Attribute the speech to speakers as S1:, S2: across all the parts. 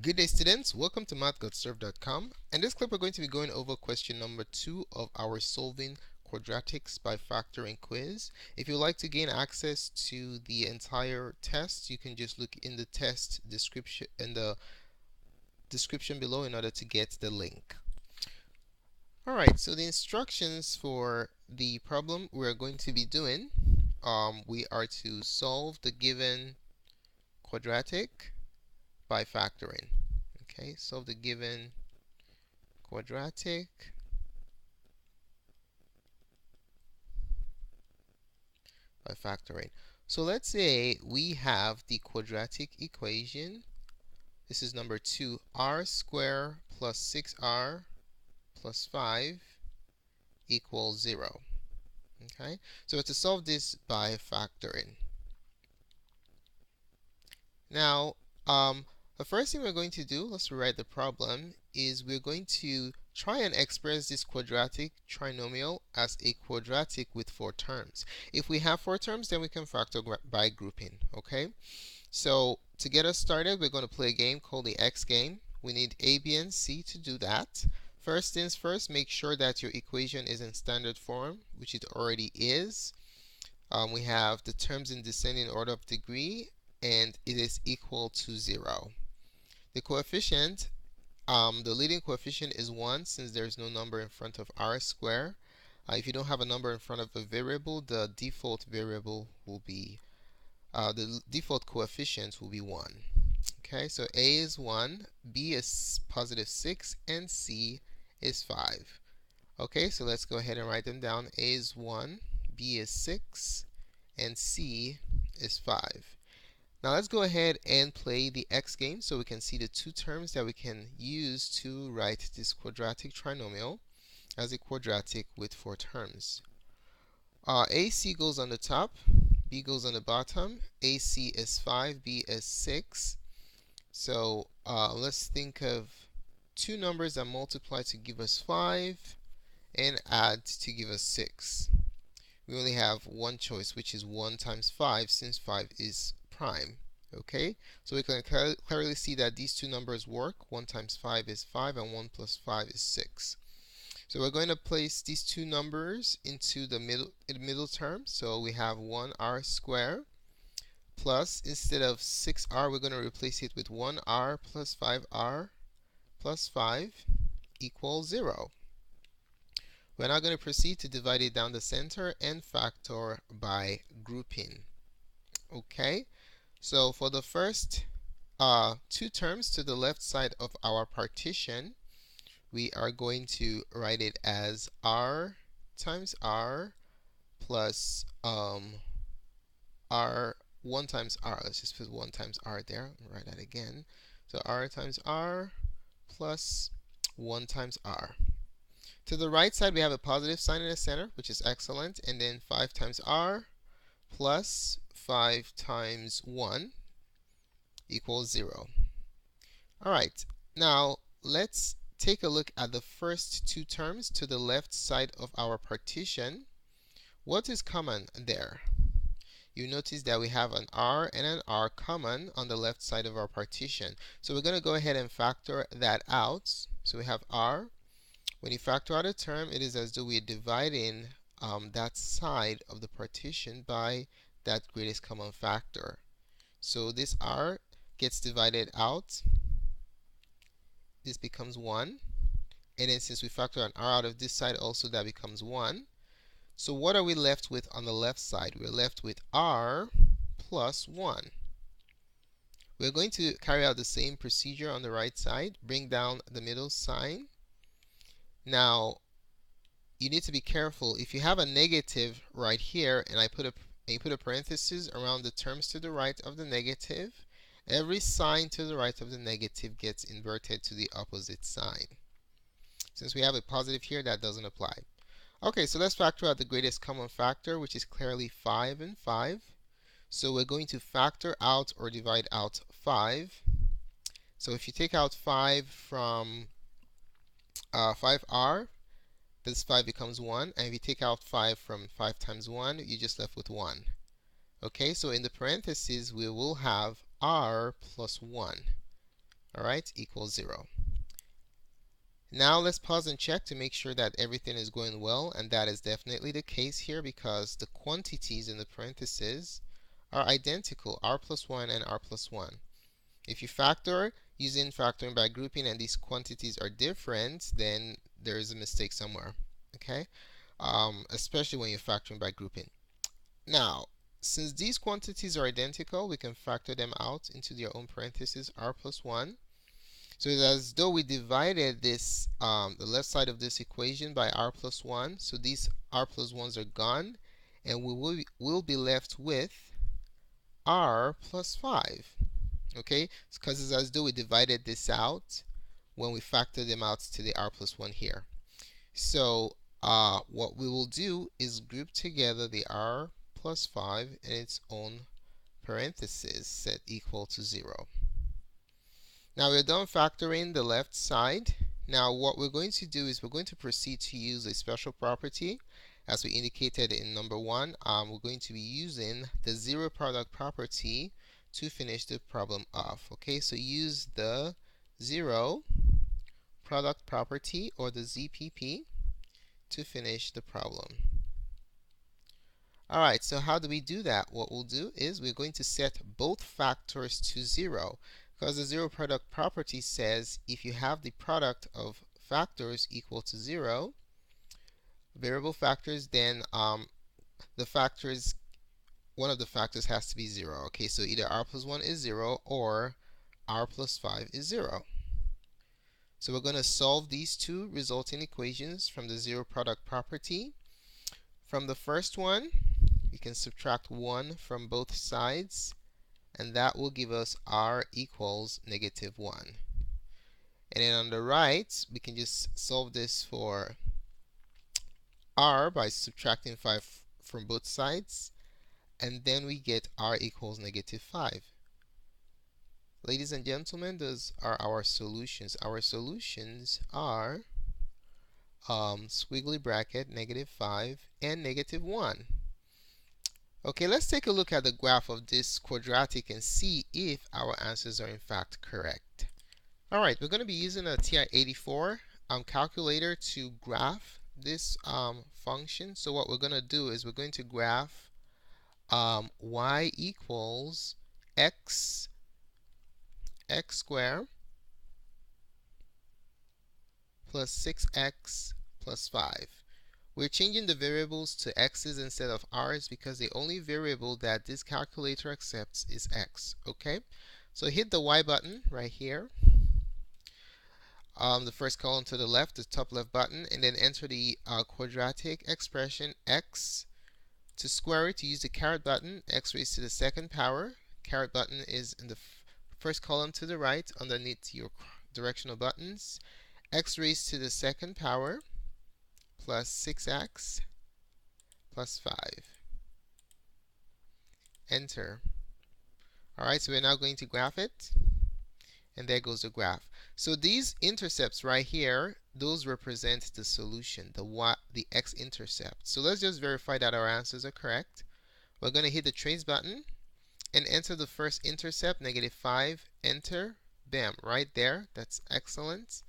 S1: Good day, students. Welcome to mathgotserved.com. In this clip, we're going to be going over question number 2 of our solving quadratics by factoring quiz. If you'd like to gain access to the entire test, you can just look in the test description below in order to get the link. Alright, so the instructions for the problem we're going to be doing, we are to solve the given quadratic by factoring. Okay, solve the given quadratic by factoring. So let's say we have the quadratic equation. This is number 2, r squared plus 6r plus 5 equals 0. Okay, so to solve this by factoring. Now, the first thing we're going to do, let's rewrite the problem, is we're going to try and express this quadratic trinomial as a quadratic with 4 terms. If we have 4 terms, then we can factor by grouping. Okay, so to get us started, we're going to play a game called the X game. We need A, B, and C to do that. First things first, make sure that your equation is in standard form, which it already is. We have the terms in descending order of degree, and it is equal to 0. The coefficient, the leading coefficient is 1 since there's no number in front of r squared. If you don't have a number in front of a variable, the default variable will be, the default coefficient will be 1. Okay, so A is 1, B is positive 6, and C is 5. Okay, so let's go ahead and write them down. A is 1, B is 6, and C is 5. Now let's go ahead and play the X game so we can see the 2 terms that we can use to write this quadratic trinomial as a quadratic with 4 terms. AC goes on the top, B goes on the bottom. AC is 5, B is 6. So let's think of 2 numbers that multiply to give us 5 and add to give us 6. We only have one choice, which is 1 times 5, since 5 is prime. Okay, so we can clearly see that these 2 numbers work. 1 times 5 is 5, and 1 plus 5 is 6. So we're going to place these 2 numbers into the middle term. So we have 1r squared plus, instead of 6r, we're going to replace it with 1r plus 5r plus 5 equals 0. We're now going to proceed to divide it down the center and factor by grouping. Okay, so for the first 2 terms to the left side of our partition, we are going to write it as r times r plus r 1 times r. Let's just put 1 times r there. Write that again. So r times r plus 1 times r. To the right side, we have a positive sign in the center, which is excellent. And then 5 times r plus 5 times 1 equals 0. Alright, now let's take a look at the first 2 terms to the left side of our partition. What is common there? You notice that we have an r and an r common on the left side of our partition. So we're going to go ahead and factor that out. So we have r. When you factor out a term, it is as though we're dividing that side of the partition by that greatest common factor. So this r gets divided out. This becomes 1. And then since we factor an r out of this side also, that becomes 1. So what are we left with on the left side? We're left with r plus 1. We're going to carry out the same procedure on the right side. Bring down the middle sign. Now, you need to be careful. If you have a negative right here, and I put a parenthesis around the terms to the right of the negative, every sign to the right of the negative gets inverted to the opposite sign. Since we have a positive here, that doesn't apply. Okay, so let's factor out the greatest common factor, which is clearly 5 and 5. So we're going to factor out or divide out 5. So if you take out 5 from 5r, this 5 becomes 1. And if you take out 5 from 5 times 1, you're just left with 1. Okay, so in the parentheses, we will have r plus 1. all right, equals 0. Now let's pause and check to make sure that everything is going well, and that is definitely the case here because the quantities in the parentheses are identical, r plus 1 and r plus 1. If you factor using factoring by grouping and these quantities are different, then there is a mistake somewhere, okay? Especially when you're factoring by grouping. Now, since these quantities are identical, we can factor them out into their own parentheses, r plus 1. So it's as though we divided this, the left side of this equation by r plus 1. So these r plus 1s are gone, and we will be left with r plus 5. Okay, because it's as though we divided this out when we factor them out to the r plus 1 here. So what we will do is group together the r plus 5 in its own parentheses set equal to 0. Now we're done factoring the left side. Now what we're going to do is we're going to proceed to use a special property. As we indicated in number 1, we're going to be using the zero product property to finish the problem off. Okay, so use the zero product property, or the ZPP, to finish the problem. Alright, so how do we do that? What we'll do is we're going to set both factors to 0, because the zero product property says if you have the product of factors equal to 0, variable factors, then the factors, one of the factors has to be 0. Okay, so either r plus 1 is 0 or r plus 5 is 0. So we're going to solve these two resulting equations from the zero product property. From the first one, we can subtract 1 from both sides, and that will give us r equals negative 1. And then on the right, we can just solve this for r by subtracting 5 from both sides, and then we get r equals negative 5. Ladies and gentlemen, those are our solutions. Our solutions are squiggly bracket, negative 5, and negative 1. Okay, let's take a look at the graph of this quadratic and see if our answers are in fact correct. Alright, we're going to be using a TI-84 calculator to graph this function. So what we're going to do is we're going to graph y equals x squared plus 6x plus 5. We're changing the variables to x's instead of r's because the only variable that this calculator accepts is x. Okay, so hit the y button right here, the first column to the left, the top left button, and then enter the quadratic expression x. To square it, you use the caret button, x raised to the second power. Caret button is in the first column to the right underneath your directional buttons. X raised to the second power plus 6x plus 5. Enter. Alright, so we're now going to graph it. And there goes the graph. So these intercepts right here, those represent the solution, the x-intercept. So let's just verify that our answers are correct. We're going to hit the trace button and enter the first intercept, negative 5. Enter. Bam, right there. That's excellent.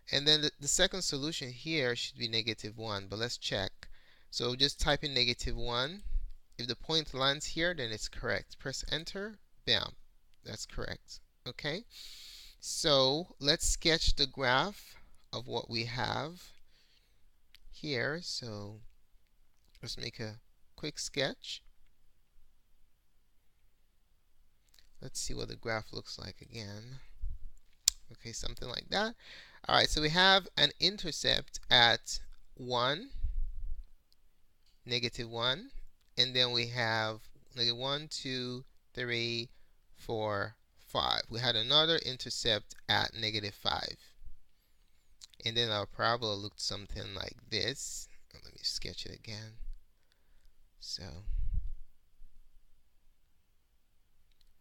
S1: And then the second solution here should be negative 1, but let's check. So just type in negative 1. If the point lands here, then it's correct. Press enter. Bam, that's correct. Okay, so let's sketch the graph of what we have here. So let's make a quick sketch. Let's see what the graph looks like again. Okay, something like that. Alright, so we have an intercept at 1, negative 1, and then we have negative 1, 2, 3, 4, 5. We had another intercept at negative 5. And then our parabola looked something like this. Let me sketch it again. So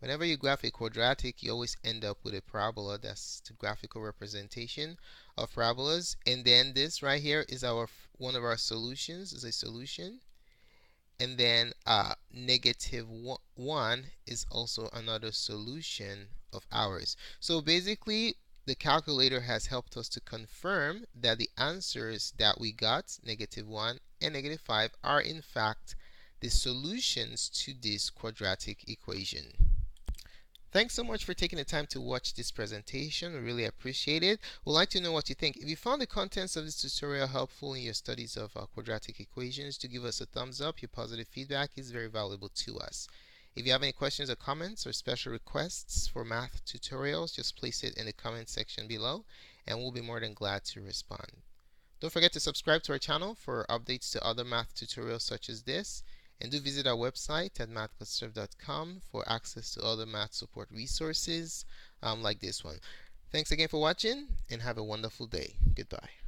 S1: whenever you graph a quadratic, you always end up with a parabola. That's the graphical representation of parabolas. And then this right here is one of our solutions, is a solution. And then negative 1 is also another solution of ours. So basically, the calculator has helped us to confirm that the answers that we got, negative 1 and negative 5, are in fact the solutions to this quadratic equation. Thanks so much for taking the time to watch this presentation. We really appreciate it. We'd like to know what you think. If you found the contents of this tutorial helpful in your studies of quadratic equations, do give us a thumbs up. Your positive feedback is very valuable to us. If you have any questions or comments or special requests for math tutorials, just place it in the comment section below and we'll be more than glad to respond. Don't forget to subscribe to our channel for updates to other math tutorials such as this. And do visit our website at mathconserve.com for access to other math support resources like this one. Thanks again for watching and have a wonderful day. Goodbye.